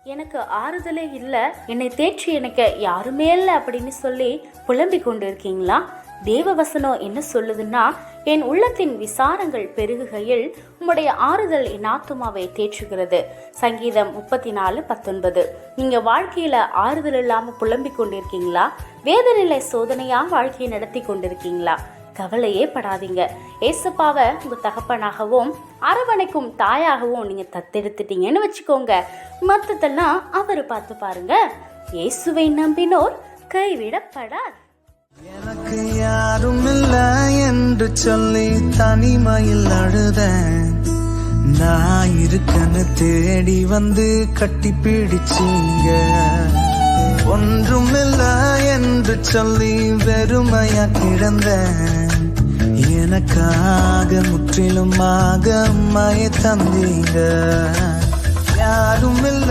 எனக்கு ஆறுதலே இல்லை, என்னை தேற்றி எனக்கு யாருமே இல்லை அப்படின்னு சொல்லி புலம்பிக் கொண்டு இருக்கீங்களா? தேவ வசனம் என்ன சொல்லுதுன்னா, என் உள்ளத்தின் விசாரங்கள் பெருகுகையில் உம்முடைய ஆறுதல் என் ஆத்துமாவை தேற்றுகிறது. சங்கீதம் 34:19. நீங்க வாழ்க்கையில ஆறுதல் இல்லாம புலம்பிக் கொண்டிருக்கீங்களா? வேதநிலை சோதனையா வாழ்க்கையை நடத்தி கொண்டிருக்கீங்களா? கவலையே படாதீங்க. ஏசப்பாவை உங்க தகப்பனாகவும் அரவணைக்கும் தாயாகவும் நீங்க தத்தெடுத்துட்டீங்கன்னு வச்சுக்கோங்க. மத்ததெல்லாம் அவரு பார்த்து பாருங்க. இயேசுவை நம்பினோர் கைவிடப்படார். எனக்கு யாரும் இல்ல என்று சொல்லி தனிமையில் அழுதேன். நான் இருக்கன்னு தேடி வந்து கட்டி பிடிச்சீங்க. ஒன்றும் இல்ல என்று சொல்லி வெறுமையா கிடந்தேன். எனக்காக முற்றிலுமாக அம்மையை தந்தீங்க. யாரும் இல்ல